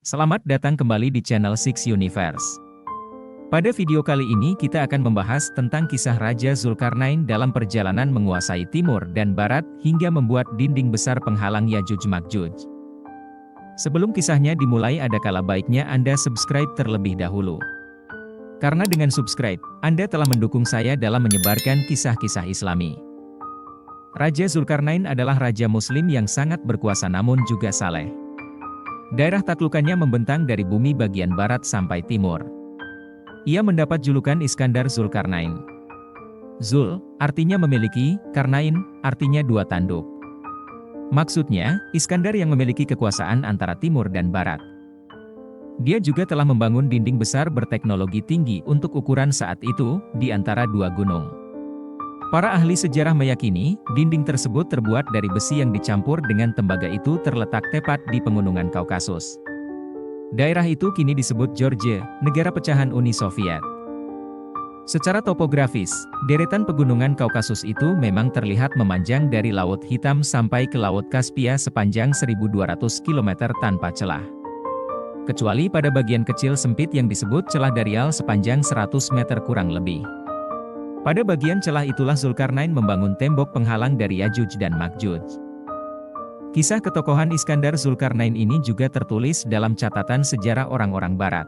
Selamat datang kembali di channel Six Universe. Pada video kali ini kita akan membahas tentang kisah Raja Zulkarnain dalam perjalanan menguasai timur dan barat hingga membuat dinding besar penghalang Yajuj Majuj. Sebelum kisahnya dimulai ada kala baiknya Anda subscribe terlebih dahulu. Karena dengan subscribe, Anda telah mendukung saya dalam menyebarkan kisah-kisah Islami. Raja Zulkarnain adalah raja muslim yang sangat berkuasa namun juga saleh. Daerah taklukannya membentang dari bumi bagian barat sampai timur. Ia mendapat julukan Iskandar Zulkarnain. Zul, artinya memiliki, Karnain, artinya dua tanduk. Maksudnya, Iskandar yang memiliki kekuasaan antara timur dan barat. Dia juga telah membangun dinding besar berteknologi tinggi untuk ukuran saat itu, di antara dua gunung. Para ahli sejarah meyakini, dinding tersebut terbuat dari besi yang dicampur dengan tembaga itu terletak tepat di pegunungan Kaukasus. Daerah itu kini disebut Georgia, negara pecahan Uni Soviet. Secara topografis, deretan pegunungan Kaukasus itu memang terlihat memanjang dari Laut Hitam sampai ke Laut Kaspia sepanjang 1.200 km tanpa celah. Kecuali pada bagian kecil sempit yang disebut celah Darial sepanjang 100 meter kurang lebih. Pada bagian celah itulah Zulkarnain membangun tembok penghalang dari Yajuj dan Majuj. Kisah ketokohan Iskandar Zulkarnain ini juga tertulis dalam catatan sejarah orang-orang barat.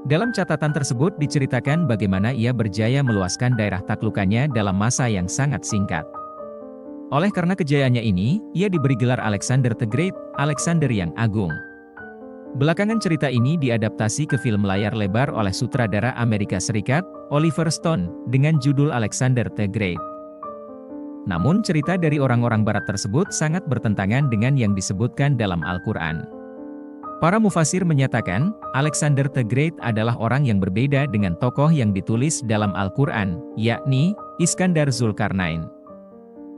Dalam catatan tersebut diceritakan bagaimana ia berjaya meluaskan daerah taklukannya dalam masa yang sangat singkat. Oleh karena kejayaannya ini, ia diberi gelar Alexander the Great, Alexander yang Agung. Belakangan cerita ini diadaptasi ke film layar lebar oleh sutradara Amerika Serikat, Oliver Stone, dengan judul Alexander the Great. Namun cerita dari orang-orang barat tersebut sangat bertentangan dengan yang disebutkan dalam Al-Quran. Para mufasir menyatakan, Alexander the Great adalah orang yang berbeda dengan tokoh yang ditulis dalam Al-Quran, yakni Iskandar Zulkarnain.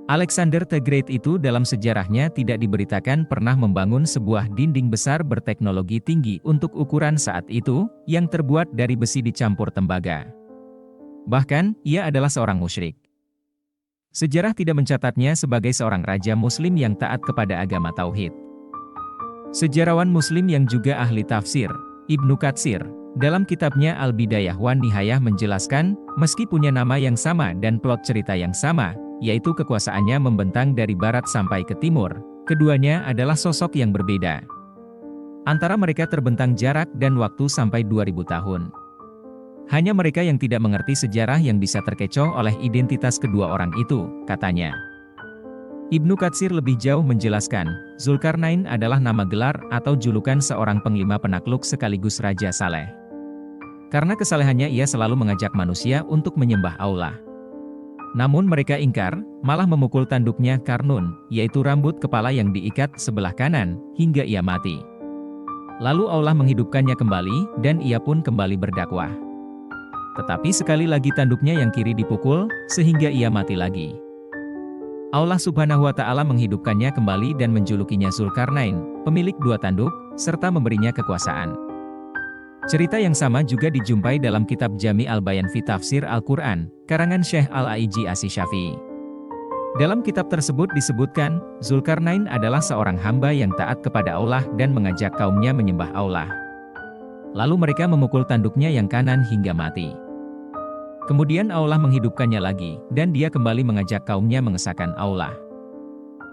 Alexander the Great itu dalam sejarahnya tidak diberitakan pernah membangun sebuah dinding besar berteknologi tinggi untuk ukuran saat itu, yang terbuat dari besi dicampur tembaga. Bahkan, ia adalah seorang musyrik. Sejarah tidak mencatatnya sebagai seorang raja muslim yang taat kepada agama tauhid. Sejarawan muslim yang juga ahli tafsir, Ibnu Katsir, dalam kitabnya Al-Bidayah wan Nihayah menjelaskan, meski punya nama yang sama dan plot cerita yang sama, yaitu kekuasaannya membentang dari barat sampai ke timur, keduanya adalah sosok yang berbeda. Antara mereka terbentang jarak dan waktu sampai 2000 tahun. Hanya mereka yang tidak mengerti sejarah yang bisa terkecoh oleh identitas kedua orang itu, katanya. Ibnu Katsir lebih jauh menjelaskan, Zulkarnain adalah nama gelar atau julukan seorang panglima penakluk sekaligus raja saleh. Karena kesalehannya ia selalu mengajak manusia untuk menyembah Allah. Namun mereka ingkar, malah memukul tanduknya Karnun, yaitu rambut kepala yang diikat sebelah kanan, hingga ia mati. Lalu Allah menghidupkannya kembali, dan ia pun kembali berdakwah. Tetapi sekali lagi tanduknya yang kiri dipukul, sehingga ia mati lagi. Allah Subhanahu wa Ta'ala menghidupkannya kembali dan menjulukinya Zulkarnain, pemilik dua tanduk, serta memberinya kekuasaan. Cerita yang sama juga dijumpai dalam kitab Jami al-Bayan fi Tafsir Al-Quran, karangan Syekh Al-Aiji Asy-Syafi'i. Dalam kitab tersebut disebutkan, Zulkarnain adalah seorang hamba yang taat kepada Allah dan mengajak kaumnya menyembah Allah. Lalu mereka memukul tanduknya yang kanan hingga mati. Kemudian Allah menghidupkannya lagi, dan dia kembali mengajak kaumnya mengesahkan Allah.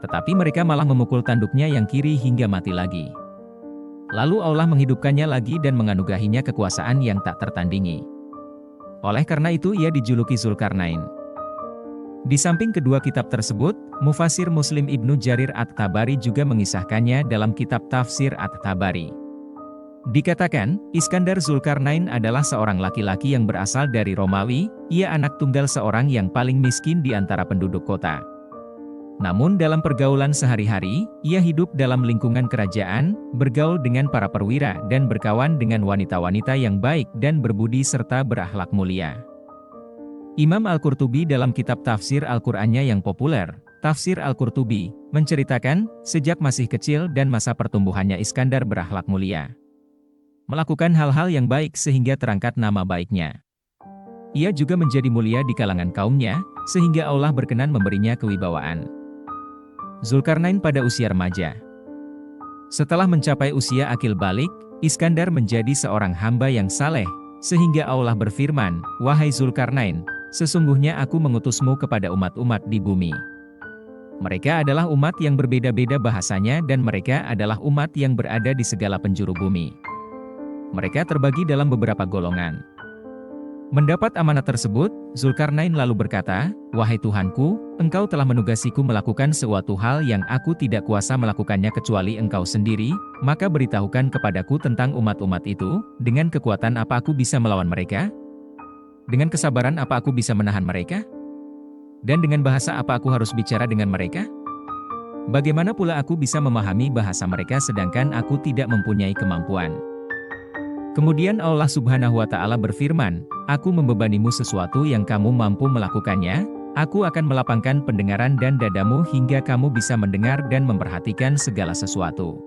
Tetapi mereka malah memukul tanduknya yang kiri hingga mati lagi. Lalu Allah menghidupkannya lagi dan menganugerahinya kekuasaan yang tak tertandingi. Oleh karena itu ia dijuluki Zulkarnain. Di samping kedua kitab tersebut, mufasir Muslim Ibnu Jarir At-Tabari juga mengisahkannya dalam kitab Tafsir At-Tabari. Dikatakan, Iskandar Zulkarnain adalah seorang laki-laki yang berasal dari Romawi, ia anak tunggal seorang yang paling miskin di antara penduduk kota. Namun dalam pergaulan sehari-hari, ia hidup dalam lingkungan kerajaan, bergaul dengan para perwira dan berkawan dengan wanita-wanita yang baik dan berbudi serta berakhlak mulia. Imam Al-Qurtubi dalam kitab tafsir Al-Qur'annya yang populer, Tafsir Al-Qurtubi, menceritakan, sejak masih kecil dan masa pertumbuhannya Iskandar berakhlak mulia. Melakukan hal-hal yang baik sehingga terangkat nama baiknya. Ia juga menjadi mulia di kalangan kaumnya, sehingga Allah berkenan memberinya kewibawaan. Zulkarnain pada usia remaja. Setelah mencapai usia akil balik, Iskandar menjadi seorang hamba yang saleh, sehingga Allah berfirman, "Wahai Zulkarnain, sesungguhnya aku mengutusmu kepada umat-umat di bumi. Mereka adalah umat yang berbeda-beda bahasanya dan mereka adalah umat yang berada di segala penjuru bumi. Mereka terbagi dalam beberapa golongan." Mendapat amanat tersebut, Zulkarnain lalu berkata, "Wahai Tuhanku, Engkau telah menugasiku melakukan suatu hal yang aku tidak kuasa melakukannya kecuali Engkau sendiri, maka beritahukan kepadaku tentang umat-umat itu, dengan kekuatan apa aku bisa melawan mereka? Dengan kesabaran apa aku bisa menahan mereka? Dan dengan bahasa apa aku harus bicara dengan mereka? Bagaimana pula aku bisa memahami bahasa mereka sedangkan aku tidak mempunyai kemampuan?" Kemudian Allah Subhanahu wa Ta'ala berfirman, "Aku membebanimu sesuatu yang kamu mampu melakukannya, aku akan melapangkan pendengaran dan dadamu hingga kamu bisa mendengar dan memperhatikan segala sesuatu.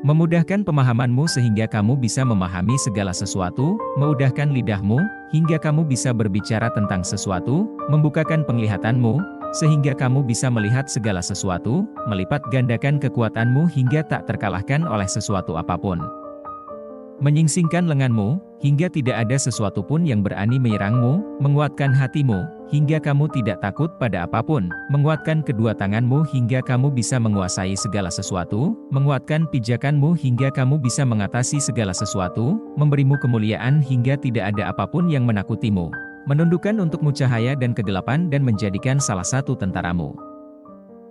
Memudahkan pemahamanmu sehingga kamu bisa memahami segala sesuatu, memudahkan lidahmu, hingga kamu bisa berbicara tentang sesuatu, membukakan penglihatanmu, sehingga kamu bisa melihat segala sesuatu, melipat gandakan kekuatanmu hingga tak terkalahkan oleh sesuatu apapun. Menyingsingkan lenganmu, hingga tidak ada sesuatu pun yang berani menyerangmu, menguatkan hatimu, hingga kamu tidak takut pada apapun, menguatkan kedua tanganmu hingga kamu bisa menguasai segala sesuatu, menguatkan pijakanmu hingga kamu bisa mengatasi segala sesuatu, memberimu kemuliaan hingga tidak ada apapun yang menakutimu, menundukkan untukmu cahaya dan kegelapan dan menjadikan salah satu tentaramu.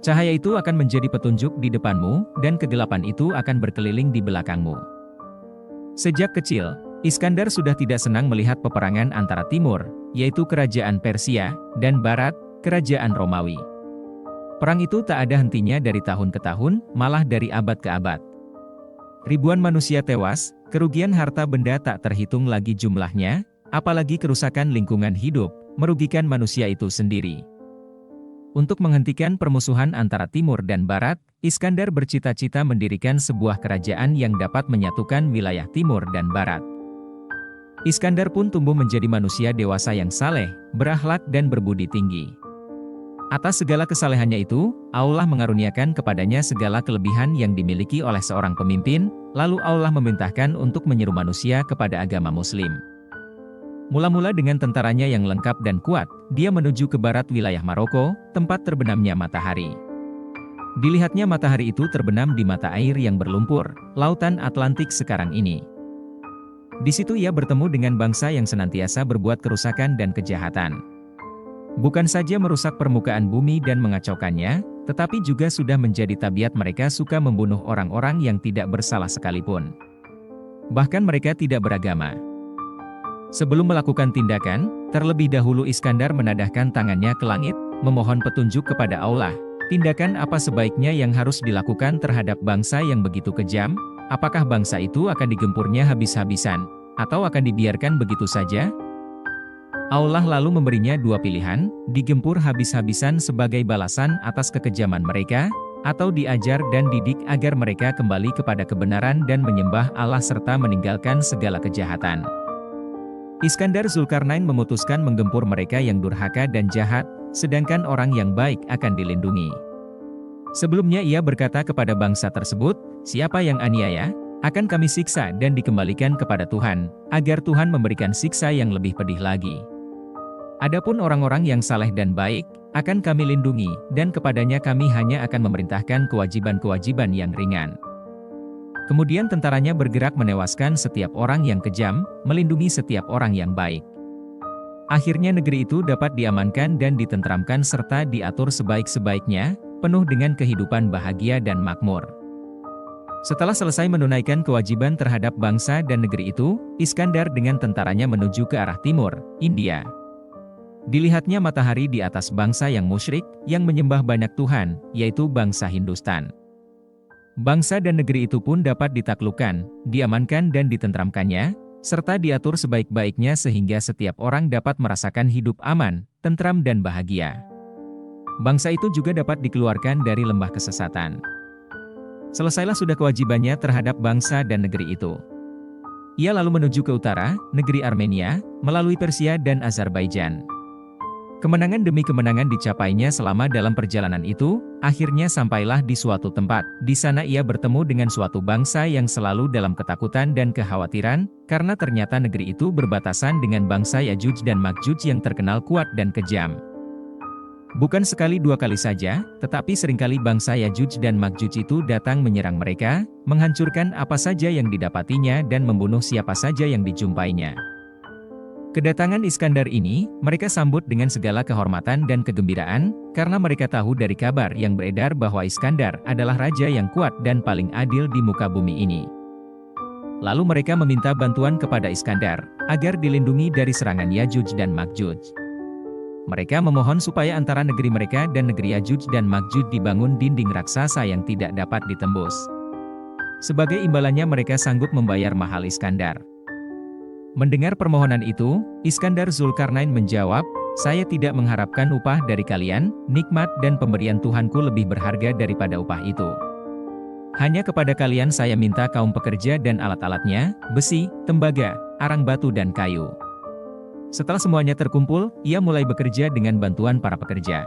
Cahaya itu akan menjadi petunjuk di depanmu, dan kegelapan itu akan berkeliling di belakangmu." Sejak kecil, Iskandar sudah tidak senang melihat peperangan antara timur, yaitu kerajaan Persia, dan barat, kerajaan Romawi. Perang itu tak ada hentinya dari tahun ke tahun, malah dari abad ke abad. Ribuan manusia tewas, kerugian harta benda tak terhitung lagi jumlahnya, apalagi kerusakan lingkungan hidup, merugikan manusia itu sendiri. Untuk menghentikan permusuhan antara timur dan barat, Iskandar bercita-cita mendirikan sebuah kerajaan yang dapat menyatukan wilayah timur dan barat. Iskandar pun tumbuh menjadi manusia dewasa yang saleh, berakhlak dan berbudi tinggi. Atas segala kesalehannya itu, Allah mengaruniakan kepadanya segala kelebihan yang dimiliki oleh seorang pemimpin, lalu Allah memerintahkan untuk menyeru manusia kepada agama Muslim. Mula-mula dengan tentaranya yang lengkap dan kuat, dia menuju ke barat wilayah Maroko, tempat terbenamnya matahari. Dilihatnya matahari itu terbenam di mata air yang berlumpur, Lautan Atlantik sekarang ini. Di situ ia bertemu dengan bangsa yang senantiasa berbuat kerusakan dan kejahatan. Bukan saja merusak permukaan bumi dan mengacaukannya, tetapi juga sudah menjadi tabiat mereka suka membunuh orang-orang yang tidak bersalah sekalipun. Bahkan mereka tidak beragama. Sebelum melakukan tindakan, terlebih dahulu Iskandar menadahkan tangannya ke langit, memohon petunjuk kepada Allah. Tindakan apa sebaiknya yang harus dilakukan terhadap bangsa yang begitu kejam? Apakah bangsa itu akan digempurnya habis-habisan, atau akan dibiarkan begitu saja? Allah lalu memberinya dua pilihan, digempur habis-habisan sebagai balasan atas kekejaman mereka, atau diajar dan didik agar mereka kembali kepada kebenaran dan menyembah Allah serta meninggalkan segala kejahatan. Iskandar Zulkarnain memutuskan menggempur mereka yang durhaka dan jahat, sedangkan orang yang baik akan dilindungi. Sebelumnya ia berkata kepada bangsa tersebut, "Siapa yang aniaya, akan kami siksa dan dikembalikan kepada Tuhan, agar Tuhan memberikan siksa yang lebih pedih lagi. Adapun orang-orang yang saleh dan baik, akan kami lindungi, dan kepadanya kami hanya akan memerintahkan kewajiban-kewajiban yang ringan." Kemudian tentaranya bergerak menewaskan setiap orang yang kejam, melindungi setiap orang yang baik. Akhirnya negeri itu dapat diamankan dan ditentramkan serta diatur sebaik-sebaiknya, penuh dengan kehidupan bahagia dan makmur. Setelah selesai menunaikan kewajiban terhadap bangsa dan negeri itu, Iskandar dengan tentaranya menuju ke arah timur, India. Dilihatnya matahari di atas bangsa yang musyrik, yang menyembah banyak Tuhan, yaitu bangsa Hindustan. Bangsa dan negeri itu pun dapat ditaklukkan, diamankan dan ditentramkannya, serta diatur sebaik-baiknya sehingga setiap orang dapat merasakan hidup aman, tentram dan bahagia. Bangsa itu juga dapat dikeluarkan dari lembah kesesatan. Selesailah sudah kewajibannya terhadap bangsa dan negeri itu. Ia lalu menuju ke utara, negeri Armenia, melalui Persia dan Azerbaijan. Kemenangan demi kemenangan dicapainya selama dalam perjalanan itu, akhirnya sampailah di suatu tempat. Di sana ia bertemu dengan suatu bangsa yang selalu dalam ketakutan dan kekhawatiran, karena ternyata negeri itu berbatasan dengan bangsa Yajuj dan Makjuj yang terkenal kuat dan kejam. Bukan sekali dua kali saja, tetapi seringkali bangsa Yajuj dan Makjuj itu datang menyerang mereka, menghancurkan apa saja yang didapatinya dan membunuh siapa saja yang dijumpainya. Kedatangan Iskandar ini, mereka sambut dengan segala kehormatan dan kegembiraan, karena mereka tahu dari kabar yang beredar bahwa Iskandar adalah raja yang kuat dan paling adil di muka bumi ini. Lalu mereka meminta bantuan kepada Iskandar, agar dilindungi dari serangan Yajuj dan Makjuj. Mereka memohon supaya antara negeri mereka dan negeri Yajuj dan Makjuj dibangun dinding raksasa yang tidak dapat ditembus. Sebagai imbalannya mereka sanggup membayar mahal Iskandar. Mendengar permohonan itu, Iskandar Zulkarnain menjawab, "Saya tidak mengharapkan upah dari kalian, nikmat dan pemberian Tuhanku lebih berharga daripada upah itu. Hanya kepada kalian saya minta kaum pekerja dan alat-alatnya, besi, tembaga, arang batu dan kayu." Setelah semuanya terkumpul, ia mulai bekerja dengan bantuan para pekerja.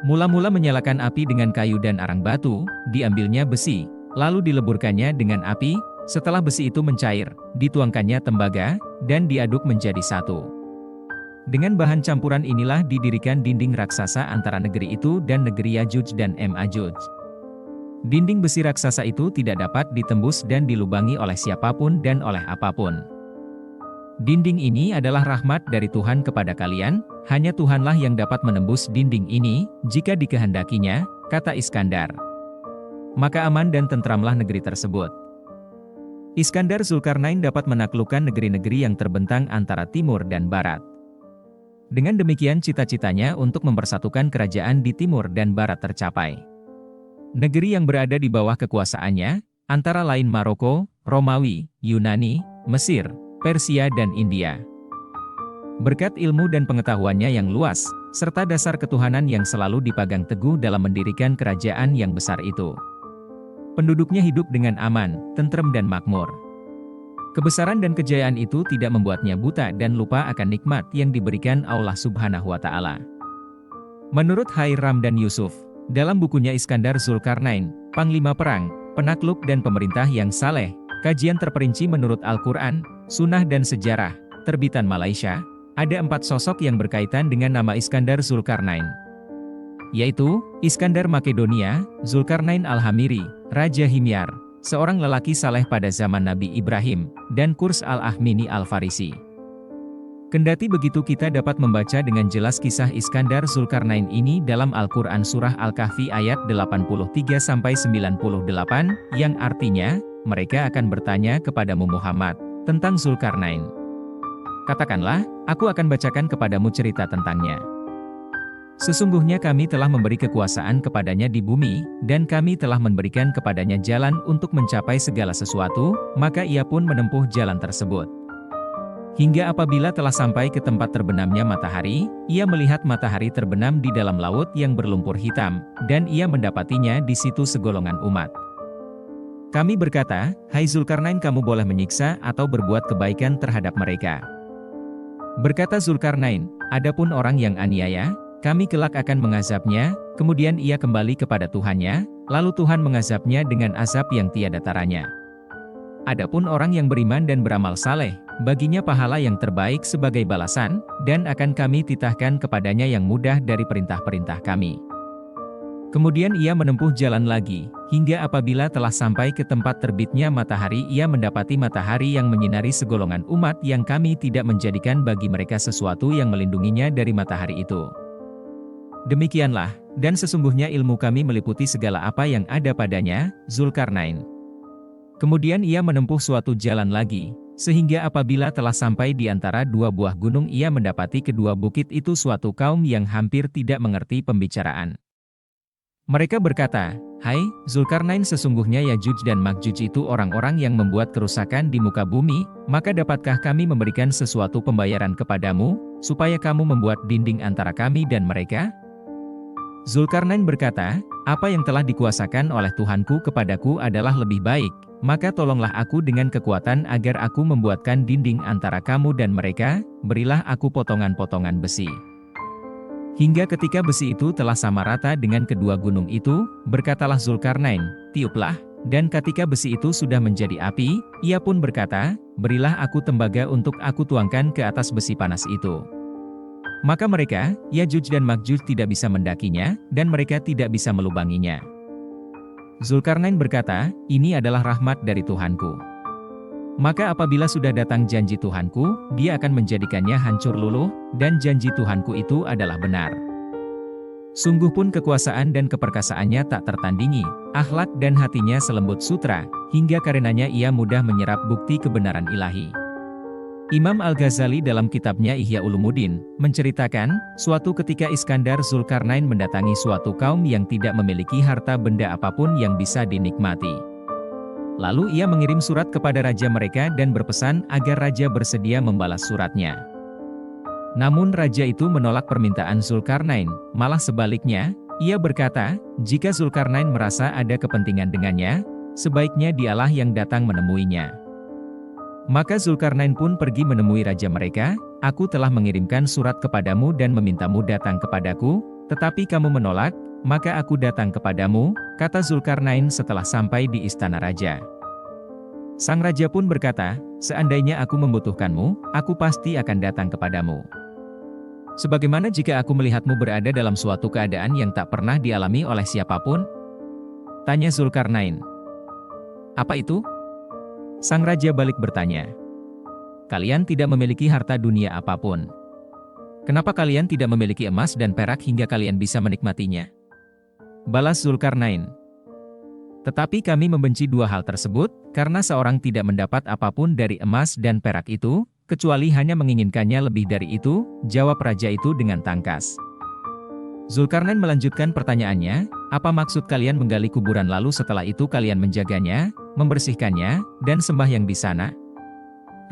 Mula-mula menyalakan api dengan kayu dan arang batu, diambilnya besi, lalu dileburkannya dengan api. Setelah besi itu mencair, dituangkannya tembaga, dan diaduk menjadi satu. Dengan bahan campuran inilah didirikan dinding raksasa antara negeri itu dan negeri Yajuj dan Majuj. Dinding besi raksasa itu tidak dapat ditembus dan dilubangi oleh siapapun dan oleh apapun. Dinding ini adalah rahmat dari Tuhan kepada kalian, hanya Tuhanlah yang dapat menembus dinding ini, jika dikehendakinya, kata Iskandar. Maka aman dan tentramlah negeri tersebut. Iskandar Zulkarnain dapat menaklukkan negeri-negeri yang terbentang antara timur dan barat. Dengan demikian cita-citanya untuk mempersatukan kerajaan di timur dan barat tercapai. Negeri yang berada di bawah kekuasaannya, antara lain Maroko, Romawi, Yunani, Mesir, Persia dan India. Berkat ilmu dan pengetahuannya yang luas, serta dasar ketuhanan yang selalu dipegang teguh dalam mendirikan kerajaan yang besar itu, penduduknya hidup dengan aman, tentrem dan makmur. Kebesaran dan kejayaan itu tidak membuatnya buta dan lupa akan nikmat yang diberikan Allah Subhanahu wa Ta'ala. Menurut Hayram dan Yusuf, dalam bukunya Iskandar Zulkarnain, Panglima Perang, Penakluk dan Pemerintah yang Saleh, kajian terperinci menurut Al-Quran, Sunnah dan Sejarah, terbitan Malaysia, ada 4 sosok yang berkaitan dengan nama Iskandar Zulkarnain, yaitu Iskandar Makedonia, Zulkarnain Al-Hamiri, Raja Himyar, seorang lelaki saleh pada zaman Nabi Ibrahim, dan Kurs Al-Ahmini Al-Farisi. Kendati begitu kita dapat membaca dengan jelas kisah Iskandar Zulkarnain ini dalam Al-Quran Surah Al-Kahfi ayat 83-98, yang artinya, mereka akan bertanya kepadamu Muhammad, tentang Zulkarnain. Katakanlah, aku akan bacakan kepadamu cerita tentangnya. Sesungguhnya kami telah memberi kekuasaan kepadanya di bumi, dan kami telah memberikan kepadanya jalan untuk mencapai segala sesuatu, maka ia pun menempuh jalan tersebut. Hingga apabila telah sampai ke tempat terbenamnya matahari, ia melihat matahari terbenam di dalam laut yang berlumpur hitam, dan ia mendapatinya di situ segolongan umat. Kami berkata, "Hai Zulkarnain, kamu boleh menyiksa atau berbuat kebaikan terhadap mereka." Berkata Zulkarnain, "Adapun orang yang aniaya, kami kelak akan mengazabnya." Kemudian ia kembali kepada Tuhannya, lalu Tuhan mengazabnya dengan azab yang tiada taranya. Adapun orang yang beriman dan beramal saleh, baginya pahala yang terbaik sebagai balasan, dan akan kami titahkan kepadanya yang mudah dari perintah-perintah kami. Kemudian ia menempuh jalan lagi, hingga apabila telah sampai ke tempat terbitnya matahari, ia mendapati matahari yang menyinari segolongan umat yang kami tidak menjadikan bagi mereka sesuatu yang melindunginya dari matahari itu. Demikianlah, dan sesungguhnya ilmu kami meliputi segala apa yang ada padanya, Zulkarnain. Kemudian ia menempuh suatu jalan lagi, sehingga apabila telah sampai di antara 2 buah gunung ia mendapati kedua bukit itu suatu kaum yang hampir tidak mengerti pembicaraan. Mereka berkata, "Hai, Zulkarnain, sesungguhnya Yajuj dan Makjuj itu orang-orang yang membuat kerusakan di muka bumi, maka dapatkah kami memberikan sesuatu pembayaran kepadamu, supaya kamu membuat dinding antara kami dan mereka?" Zulkarnain berkata, "Apa yang telah dikuasakan oleh Tuhanku kepadaku adalah lebih baik, maka tolonglah aku dengan kekuatan agar aku membuatkan dinding antara kamu dan mereka, berilah aku potongan-potongan besi." Hingga ketika besi itu telah sama rata dengan kedua gunung itu, berkatalah Zulkarnain, tiuplah, dan ketika besi itu sudah menjadi api, ia pun berkata, berilah aku tembaga untuk aku tuangkan ke atas besi panas itu. Maka mereka, Yajuj dan Makjuj tidak bisa mendakinya, dan mereka tidak bisa melubanginya. Zulkarnain berkata, ini adalah rahmat dari Tuhanku. Maka apabila sudah datang janji Tuhanku, dia akan menjadikannya hancur luluh, dan janji Tuhanku itu adalah benar. Sungguh pun kekuasaan dan keperkasaannya tak tertandingi, akhlak dan hatinya selembut sutra, hingga karenanya ia mudah menyerap bukti kebenaran ilahi. Imam Al-Ghazali dalam kitabnya Ihya Ulumuddin, menceritakan, suatu ketika Iskandar Zulkarnain mendatangi suatu kaum yang tidak memiliki harta benda apapun yang bisa dinikmati. Lalu ia mengirim surat kepada raja mereka dan berpesan agar raja bersedia membalas suratnya. Namun raja itu menolak permintaan Zulkarnain, malah sebaliknya, ia berkata, jika Zulkarnain merasa ada kepentingan dengannya, sebaiknya dialah yang datang menemuinya. Maka Zulkarnain pun pergi menemui raja mereka, aku telah mengirimkan surat kepadamu dan memintamu datang kepadaku, tetapi kamu menolak, maka aku datang kepadamu, kata Zulkarnain setelah sampai di istana raja. Sang raja pun berkata, seandainya aku membutuhkanmu, aku pasti akan datang kepadamu. Sebagaimana jika aku melihatmu berada dalam suatu keadaan yang tak pernah dialami oleh siapapun? Tanya Zulkarnain. Apa itu? Sang raja balik bertanya. Kalian tidak memiliki harta dunia apapun. Kenapa kalian tidak memiliki emas dan perak hingga kalian bisa menikmatinya? Balas Zulkarnain. Tetapi kami membenci dua hal tersebut, karena seorang tidak mendapat apapun dari emas dan perak itu, kecuali hanya menginginkannya lebih dari itu, jawab raja itu dengan tangkas. Zulkarnain melanjutkan pertanyaannya, apa maksud kalian menggali kuburan lalu setelah itu kalian menjaganya, membersihkannya, dan sembahyang di sana?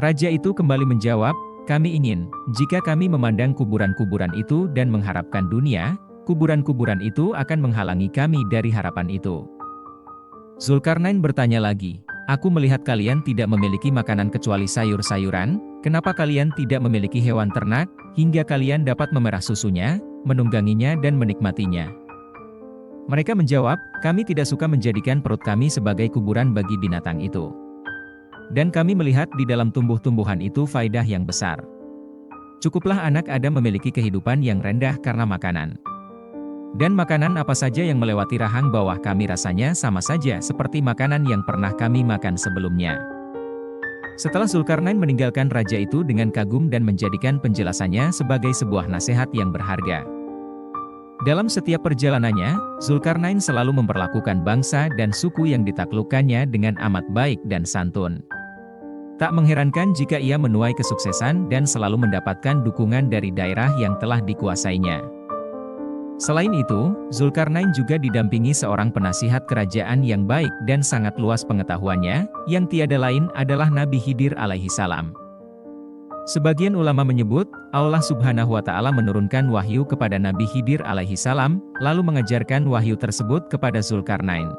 Raja itu kembali menjawab, kami ingin, jika kami memandang kuburan-kuburan itu dan mengharapkan dunia, kuburan-kuburan itu akan menghalangi kami dari harapan itu. Zulkarnain bertanya lagi, aku melihat kalian tidak memiliki makanan kecuali sayur-sayuran, kenapa kalian tidak memiliki hewan ternak, hingga kalian dapat memerah susunya, menungganginya dan menikmatinya? Mereka menjawab, kami tidak suka menjadikan perut kami sebagai kuburan bagi binatang itu. Dan kami melihat di dalam tumbuh-tumbuhan itu faidah yang besar. Cukuplah anak Adam memiliki kehidupan yang rendah karena makanan. Dan makanan apa saja yang melewati rahang bawah kami rasanya sama saja seperti makanan yang pernah kami makan sebelumnya. Setelah Zulkarnain meninggalkan raja itu dengan kagum dan menjadikan penjelasannya sebagai sebuah nasihat yang berharga. Dalam setiap perjalanannya, Zulkarnain selalu memperlakukan bangsa dan suku yang ditaklukkannya dengan amat baik dan santun. Tak mengherankan jika ia menuai kesuksesan dan selalu mendapatkan dukungan dari daerah yang telah dikuasainya. Selain itu, Zulkarnain juga didampingi seorang penasihat kerajaan yang baik dan sangat luas pengetahuannya, yang tiada lain adalah Nabi Khidir alaihi salam. Sebagian ulama menyebut, Allah subhanahu wa ta'ala menurunkan wahyu kepada Nabi Khidir alaihi salam, lalu mengajarkan wahyu tersebut kepada Zulkarnain.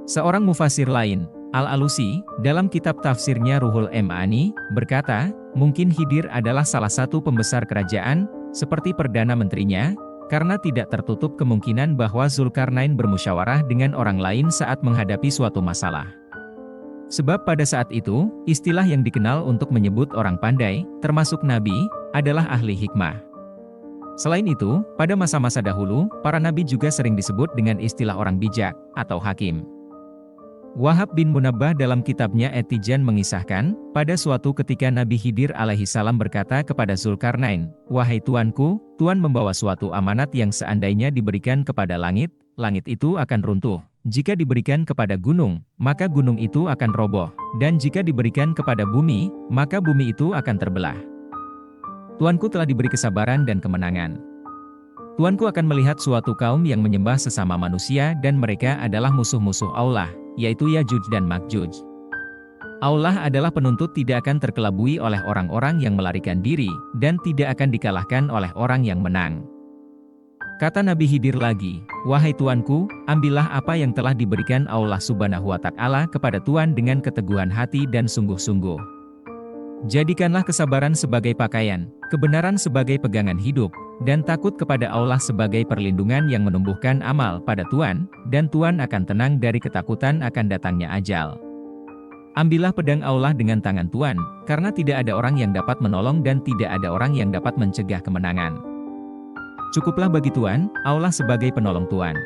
Seorang mufasir lain, Al-Alusi, dalam kitab tafsirnya Ruhul Ma'ani, berkata, mungkin Khidir adalah salah satu pembesar kerajaan, seperti perdana menterinya, karena tidak tertutup kemungkinan bahwa Zulkarnain bermusyawarah dengan orang lain saat menghadapi suatu masalah. Sebab pada saat itu, istilah yang dikenal untuk menyebut orang pandai, termasuk nabi, adalah ahli hikmah. Selain itu, pada masa-masa dahulu, para nabi juga sering disebut dengan istilah orang bijak, atau hakim. Wahab bin Munabbah dalam kitabnya Etijan mengisahkan, pada suatu ketika Nabi Khidir alaihi salam berkata kepada Zulkarnain, wahai tuanku, Tuan membawa suatu amanat yang seandainya diberikan kepada langit, langit itu akan runtuh. Jika diberikan kepada gunung, maka gunung itu akan roboh. Dan jika diberikan kepada bumi, maka bumi itu akan terbelah. Tuanku telah diberi kesabaran dan kemenangan. Tuanku akan melihat suatu kaum yang menyembah sesama manusia dan mereka adalah musuh-musuh Allah, yaitu Yajuj dan Makjuj. Allah adalah penuntut tidak akan terkelabui oleh orang-orang yang melarikan diri, dan tidak akan dikalahkan oleh orang yang menang. Kata Nabi Khidir lagi, wahai tuanku, ambillah apa yang telah diberikan Allah subhanahu wa ta'ala kepada Tuan dengan keteguhan hati dan sungguh-sungguh. Jadikanlah kesabaran sebagai pakaian, kebenaran sebagai pegangan hidup, dan takut kepada Allah sebagai perlindungan yang menumbuhkan amal pada Tuhan, dan Tuhan akan tenang dari ketakutan akan datangnya ajal. Ambillah pedang Allah dengan tangan Tuhan, karena tidak ada orang yang dapat menolong dan tidak ada orang yang dapat mencegah kemenangan. Cukuplah bagi Tuhan, Allah sebagai penolong Tuhan.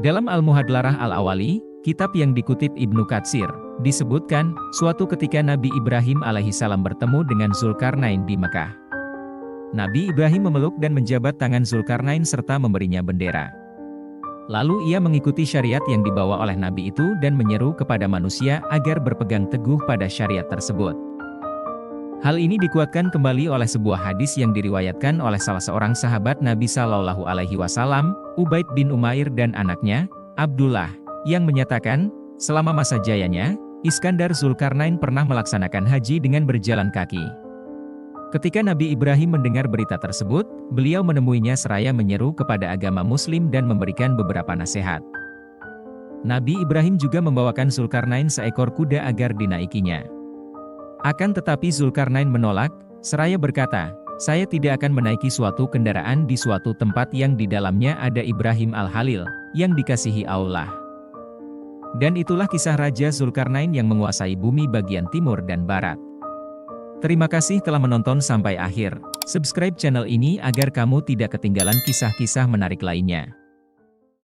Dalam Al-Muhadlarah Al-Awali, kitab yang dikutip Ibnu Katsir, disebutkan, suatu ketika Nabi Ibrahim alaihissalam bertemu dengan Zulkarnain di Mekah. Nabi Ibrahim memeluk dan menjabat tangan Zulkarnain serta memberinya bendera. Lalu ia mengikuti syariat yang dibawa oleh Nabi itu dan menyeru kepada manusia agar berpegang teguh pada syariat tersebut. Hal ini dikuatkan kembali oleh sebuah hadis yang diriwayatkan oleh salah seorang sahabat Nabi Shallallahu Alaihi Wasallam, Ubaid bin Umair dan anaknya, Abdullah, yang menyatakan, selama masa jayanya, Iskandar Zulkarnain pernah melaksanakan haji dengan berjalan kaki. Ketika Nabi Ibrahim mendengar berita tersebut, beliau menemuinya seraya menyeru kepada agama Muslim dan memberikan beberapa nasihat. Nabi Ibrahim juga membawakan Zulkarnain seekor kuda agar dinaikinya. Akan tetapi Zulkarnain menolak, seraya berkata, saya tidak akan menaiki suatu kendaraan di suatu tempat yang di dalamnya ada Ibrahim Al-Halil, yang dikasihi Allah. Dan itulah kisah Raja Zulkarnain yang menguasai bumi bagian timur dan barat. Terima kasih telah menonton sampai akhir. Subscribe channel ini agar kamu tidak ketinggalan kisah-kisah menarik lainnya.